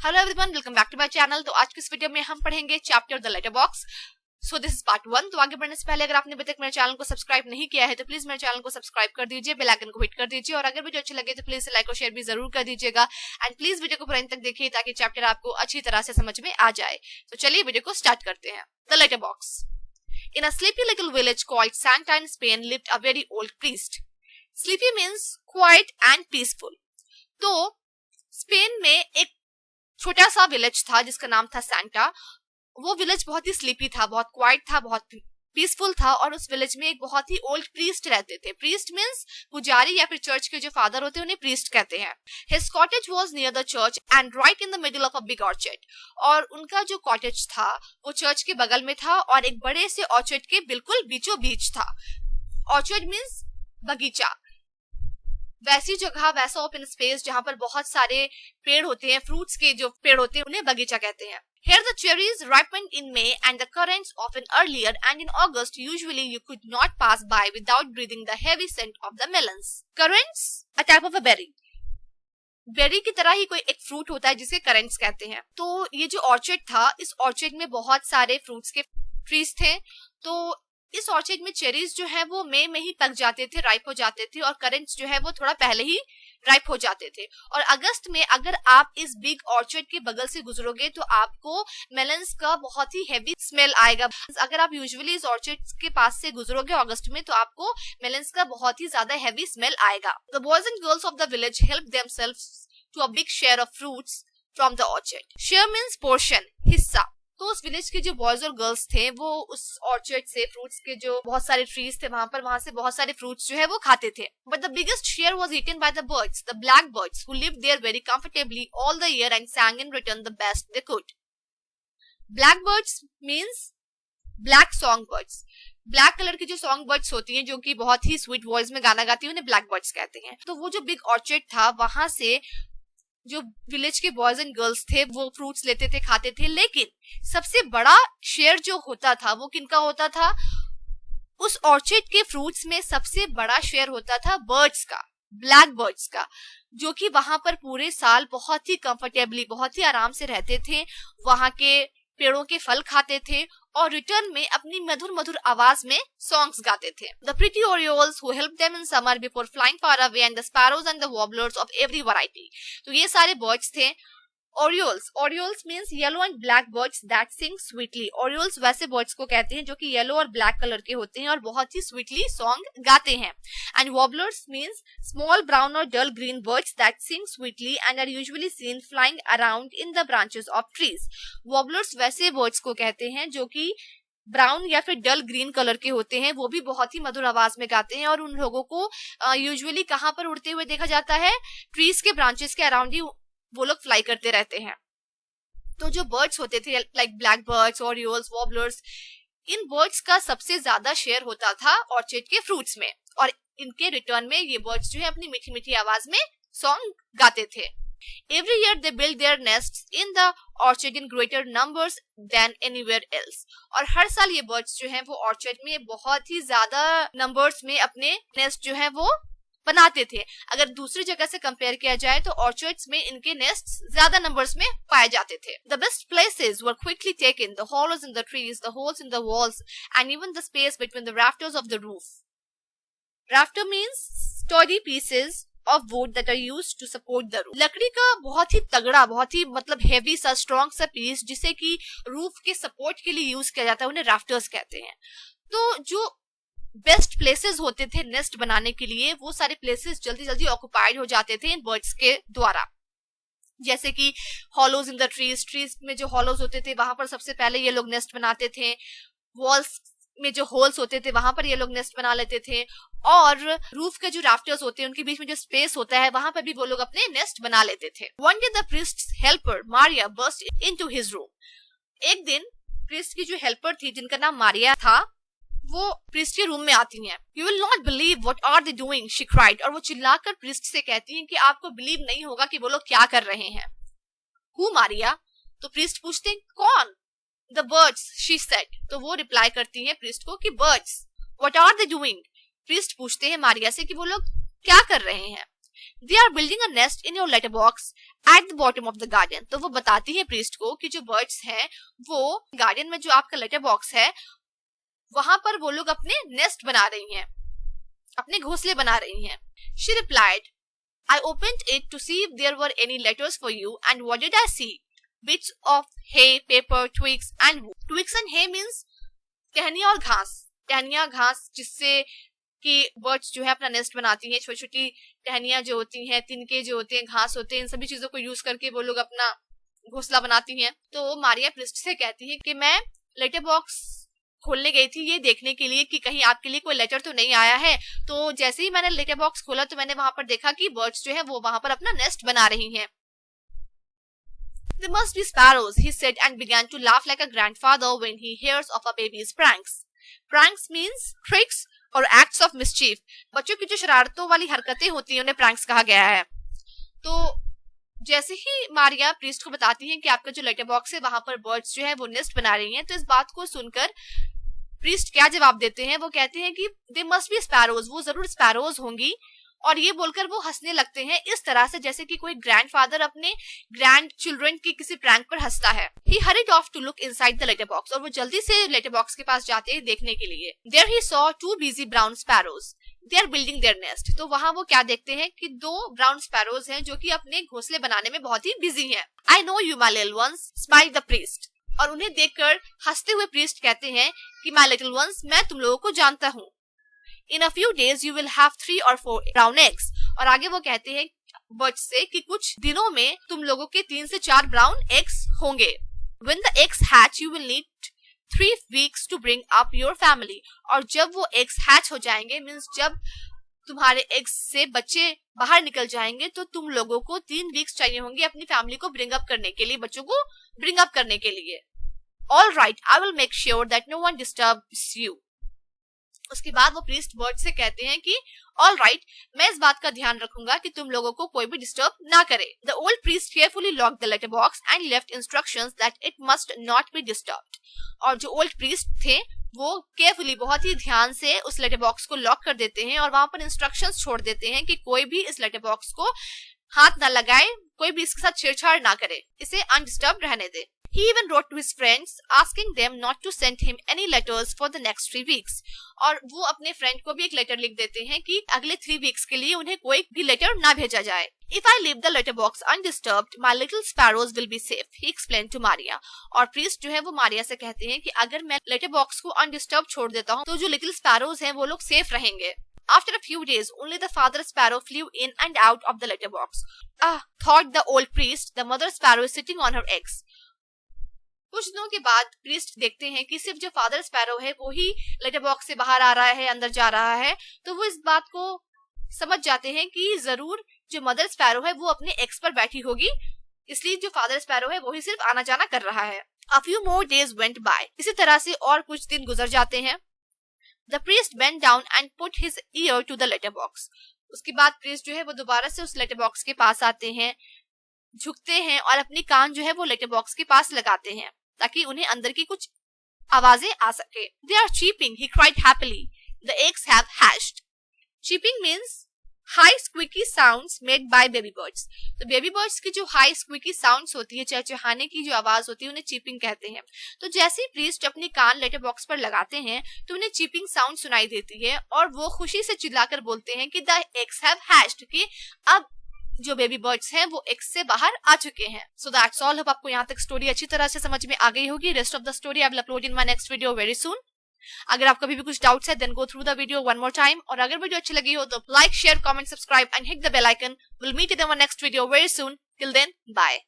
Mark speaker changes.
Speaker 1: Hello everyone, welcome back to my channel. तो आज की इस वीडियो में हम पढ़ेंगे chapter the letter box. So this is part 1। तो आगे बढ़ने से पहले अगर आपने अभी तक मेरे चैनल को सब्सक्राइब नहीं किया है तो प्लीज मेरे चैनल को सब्सक्राइब कर दीजिए, बेल आइकन को हिट कर दीजिए और अगर वीडियो अच्छी लगे तो प्लीज लाइक और शेयर भी जरूर कर दीजिएगा। एंड प्लीज वीडियो को पूरा अंत तक देखिए ताकि चैप्टर आपको अच्छी तरह से समझ में आ जाए। तो चलिए वीडियो को स्टार्ट करते हैं। The letter box. In a sleepy little village called Santa in Spain lived a very old priest. Sleepy means quiet and peaceful. तो स्पेन में एक छोटा सा विलेज था जिसका नाम था सैंटा। वो विलेज बहुत ही स्लीपी था, बहुत क्वाइट था, बहुत पीसफुल था और उस विलेज में एक बहुत ही ओल्ड प्रीस्ट रहते थे। प्रीस्ट मींस पुजारी या फिर चर्च के जो फादर होते हैं उन्हें प्रीस्ट कहते हैं। His cottage was near the church and right in the middle of a big orchard. और उनका जो कॉटेज था वो चर्च के बगल में था और एक बड़े से ऑर्चर्ड के बिल्कुल बीचों बीच था। ऑर्चर्ड मींस बगीचा, वैसी जगह, वैसा ओपन स्पेस जहां पर बहुत सारे पेड़ होते हैं, फ्रूट्स के जो पेड़ होते हैं उन्हें बगीचा कहते हैं। Here the cherries ripened in May and the currants often earlier, and in August usually you could not pass by without breathing the heavy scent of the melons. Currants, a type of a berry. Berry की तरह ही कोई एक fruit होता है जिसे currents कहते हैं। तो ये जो ऑर्चर्ड था, इस ऑर्चर्ड में बहुत सारे फ्रूट्स के ट्रीज थे। तो इस ऑर्चर्ड में चेरीज जो है वो मई में ही पक जाते थे, राइप हो जाते थे, और करेंट्स जो है वो थोड़ा पहले ही राइप हो जाते थे। और अगस्त में अगर आप इस बिग ऑर्चर्ड के बगल से गुजरोगे तो आपको मेलन्स का बहुत ही हेवी स्मेल आएगा। अगर आप यूजुअली इस ऑर्चर्ड के पास से गुजरोगे अगस्त में तो आपको मेलन्स का बहुत ही ज्यादा हेवी स्मेल आएगा। The boys and girls of the village help themselves to a big share of fruits from the orchard. Share means portion, हिस्सा। तो उस विलेज के जो बॉयज और गर्ल्स थे वो उस ऑर्चर्ड से, फ्रूट्स के जो बहुत सारे ट्रीज थे वहां से बहुत सारे फ्रूट्स जो है वो खाते थे। But the biggest share was eaten by the birds, the black birds who lived there very comfortably all the year and sang in return the best they could. Black birds means black song birds. Black colour की जो song birds होती हैं जो कि बहुत ही sweet voice में गाना गाती हैं उन्हें ब्लैक बर्ड्स कहते हैं। तो वो जो बिग ऑर्चर्ड था वहां से जो विलेज के बॉयज एंड गर्ल्स थे वो फ्रूट्स लेते थे, खाते थे, लेकिन सबसे बड़ा शेयर जो होता था वो किनका होता था? उस ऑर्चर्ड के फ्रूट्स में सबसे बड़ा शेयर होता था बर्ड्स का, ब्लैक बर्ड्स का, जो कि वहां पर पूरे साल बहुत ही कंफर्टेबली, बहुत ही आराम से रहते थे, वहां के पेड़ों के फल खाते थे और रिटर्न में अपनी मधुर मधुर आवाज में सॉन्ग्स गाते थे। The pretty orioles who helped them in summer before flying far away and the sparrows and the warblers of every variety. तो ये सारे बर्ड्स थे। Orioles, orioles means yellow and black birds that sing sweetly. Orioles वैसे birds को कहते हैं जो कि येलो और ब्लैक कलर के होते हैं और बहुत ही स्वीटली सॉन्ग गाते हैं। And warblers means small brown or dull green birds that sing sweetly and are usually seen flying around in the branches of trees. Warblers वैसे birds को कहते हैं जो कि ब्राउन या फिर डल ग्रीन कलर के होते हैं, वो भी बहुत ही मधुर आवाज में गाते हैं और उन लोगों को यूजुअली कहाँ पर उड़ते हुए देखा जाता है? ट्रीज के ब्रांचेस के अराउंड ही वो लोग फ्लाई करते रहते हैं। तो जो बर्ड्स होते थे like black birds, ओरियोल्स, वॉबलर्स, in birds का सबसे ज्यादा शेयर होता था ऑर्चर्ड के फ्रूट्स में और इनके रिटर्न में ये बर्ड्स जो है अपनी मीठी मीठी आवाज में सॉन्ग गाते थे। Every year they build their nests in the orchard in greater numbers than anywhere else. और हर साल ये बर्ड्स जो हैं वो ऑर्चर्ड में बहुत ही ज्यादा नंबर्स में अपने नेस्ट जो है वो बनाते थे। अगर दूसरी जगह से कंपेयर किया जाए तो ऑर्चर्ड्स में इनके नेस्ट्स ज्यादा नंबर्स में पाए जाते थे। The best places were quickly taken, the hollows in the trees, the holes in the walls, and even the space between the rafters of the roof. Rafter means sturdy pieces of wood that are used to support the roof. लकड़ी का बहुत ही तगड़ा, बहुत ही मतलब heavy सा, strong सा piece जिसे कि रूफ के सपोर्ट के लिए यूज किया जाता है उन्हें राफ्टर्स कहते हैं। तो जो बेस्ट प्लेसेस होते थे नेस्ट बनाने के लिए वो सारे प्लेसेस जल्दी जल्दी ऑक्युपाइड हो जाते थे इन बर्ड्स के द्वारा। जैसे कि hollows in the trees, trees में जो हॉलोज होते थे वहां पर सबसे पहले ये लोग नेस्ट बनाते थे। वॉल्स में जो होल्स होते थे वहां पर ये लोग नेस्ट बना लेते थे और रूफ के जो राफ्टर्स होते हैं उनके बीच में जो स्पेस होता है वहां पर भी वो लोग अपने नेस्ट बना लेते थे। One day the priest's helper Maria burst into his room. एक दिन प्रीस्ट की जो हेल्पर थी जिनका नाम मारिया था वो प्रीस्ट के रूम में आती हैं। You will not believe what are they doing, she cried. और वो चिल्लाकर प्रीस्ट से कहती हैं कि आपको बिलीव नहीं होगा कि वो लोग क्या कर रहे हैं। Who Maria? तो प्रीस्ट पूछते हैं कौन? The birds, she said. तो वो रिप्लाई करती हैं प्रीस्ट को कि birds. What are they doing? Priest पूछते हैं मारिया से कि वो लोग क्या कर रहे हैं। They are building a nest in your letterbox at the bottom of the garden. तो वो बताती है प्रीस्ट को कि जो बर्ड्स हैं वो गार्डन में जो आपका लेटर बॉक्स है वहां पर वो लोग अपने नेस्ट बना रही हैं, अपने घोंसले बना रही हैं. She replied, I opened it to see if there were any letters for you, and what did I see? Bits of hay, paper, twigs and wood. Twigs and hay means टहनियाँ और घास. टहनियाँ घास जिससे कि बर्ड्स जो है अपना नेस्ट बनाती हैं. छोटी छोटी टहनियाँ जो होती हैं, तिनके जो होते हैं, घास होते हैं, इन सभी चीजों को यूज करके वो लोग अपना घोंसला बनाती हैं. तो मारिया प्रिस्ट से कहती है कि मैं लेटर बॉक्स खोलने गई थी ये देखने के लिए कि कहीं आपके लिए कोई लेटर तो नहीं आया है. तो जैसे ही मैंने लेटर बॉक्स खोला तो मैंने वहां पर देखा कि बर्ड्स जो है वो वहां पर अपना नेस्ट बना रही हैं. They must be sparrows, he said and began to laugh like a grandfather when he hears of a baby's pranks. Pranks means tricks or acts of mischief. बच्चों की जो शरारतों वाली हरकतें होती हैं उन्हें प्रैंक्स कहा गया है. तो जैसे ही मारिया प्रीस्ट को बताती हैं कि आपका जो लेटर बॉक्स है वहां पर बर्ड्स जो है वो नेस्ट बना रही हैं, तो इस बात को सुनकर प्रीस्ट क्या जवाब देते हैं. वो कहते हैं कि दे मस्ट बी स्पैरोज, वो जरूर स्पैरोज होंगी. और ये बोलकर वो हंसने लगते हैं इस तरह से जैसे कि कोई ग्रैंडफादर अपने ग्रैंड चिल्ड्रन की किसी प्रैंक पर हंसता है. He hurried off to look inside the letter box, और वो जल्दी से लेटर बॉक्स के पास जाते हैं देखने के लिए. There he saw two busy brown sparrows. They are building their nest. तो वहाँ वो क्या देखते हैं कि दो ब्राउन स्पैरोज हैं जो कि अपने घोंसले बनाने में बहुत ही बिजी हैं. I know you my little ones, smiled the priest. और उन्हें देखकर हंसते हुए प्रीस्ट कहते हैं कि my little ones, मैं तुम लोगों को जानता हूँ. In a few days you will have 3 or 4 brown eggs. और आगे वो कहते हैं बर्ड्स से कि कुछ दिनों में तुम लोगों के 3 से 4 ब्राउन एग्स होंगे. When the eggs hatch you will need 3 weeks to bring up your family. और जब वो एग्स हैच हो जाएंगे मीन्स जब तुम्हारे एग्स से बच्चे बाहर निकल जाएंगे तो तुम लोगों को 3 वीक्स चाहिए होंगे अपनी फैमिली को ब्रिंग अप करने के लिए, बच्चों को ब्रिंग अप करने के लिए. All right, I will make sure that no one disturbs you. उसके बाद वो प्रीस्ट बर्ड से कहते हैं कि ऑल राइट, मैं इस बात का ध्यान रखूंगा कि तुम लोगों को कोई भी डिस्टर्ब ना करे. The old priest carefully locked the letter box and left instructions that it must not be disturbed. और जो ओल्ड प्रीस्ट थे वो केयरफुली बहुत ही ध्यान से उस लेटर बॉक्स को लॉक कर देते हैं और वहां पर इंस्ट्रक्शंस छोड़ देते हैं कि कोई भी इस लेटर बॉक्स को हाथ ना लगाए, कोई भी इसके साथ छेड़छाड़ ना करे, इसे अनडिस्टर्ब रहने दे. He even wrote to his friends asking them not to send him any letters for the next 3 weeks. और वो अपने फ्रेंड को भी एक लेटर लिख देते हैं कि अगले 3 वीक्स के लिए उन्हें कोई भी लेटर ना भेजा जाए. If I leave the letter box undisturbed, my little sparrows will be safe, he explained to Maria. और प्रीस्ट जो है वो मारिया से कहते हैं कि अगर मैं लेटर बॉक्स को अनडिस्टर्ब छोड़ देता हूँ तो जो लिटिल स्पैरोज हैं वो लोग सेफ रहेंगे. After a few days, only the father sparrow flew in and out of the letter box. Thought the old priest, the mother sparrow is sitting on her eggs. कुछ दिनों के बाद priest देखते हैं कि सिर्फ जो फादर स्पैरो है वो ही लेटर बॉक्स से बाहर आ रहा है, अंदर जा रहा है. तो वो इस बात को समझ जाते हैं कि जरूर जो मदर स्पैरो है वो अपने एक्स पर बैठी होगी, इसलिए जो फादर स्पैरो है वो ही सिर्फ आना जाना कर रहा है. A few more days went by. इसी तरह से और कुछ दिन गुजर जाते हैं. The priest bent down and put his ear to the letter box. उसके बाद प्रीस्ट जो है वो दोबारा से उस लेटर बॉक्स के पास आते हैं, झुकते हैं और अपनी कान जो है वो लेटर बॉक्स के पास लगाते हैं ताकि उन्हें अंदर की कुछ आवाजें आ सके. They are cheeping, he cried happily. The eggs have hatched. Cheeping means high squeaky sounds made by baby birds. तो बेबी बर्ड्स की जो हाई स्क्विकी साउंड्स होती है, चहचहाने की जो आवाज होती है, उन्हें चीपिंग कहते हैं. तो जैसे ही प्रीस्ट अपनी कान लेटर बॉक्स पर लगाते हैं तो उन्हें चीपिंग साउंड सुनाई देती है और वो खुशी से चिल्लाकर बोलते हैं कि द एग्स हैव हैच्ड, कि अब जो बेबी बर्ड्स हैं वो एग्स से बाहर आ चुके हैं. So that's all. अब आपको यहाँ तक स्टोरी अच्छी तरह से समझ में आ गई होगी. Rest of the story I will upload in my next video very soon. अगर आपका भी कुछ डाउट्स है then go through the video one more time. और अगर वीडियो अच्छी लगी हो तो like, share, comment, subscribe and hit the bell icon. Will meet in our next video very soon. Till then, bye.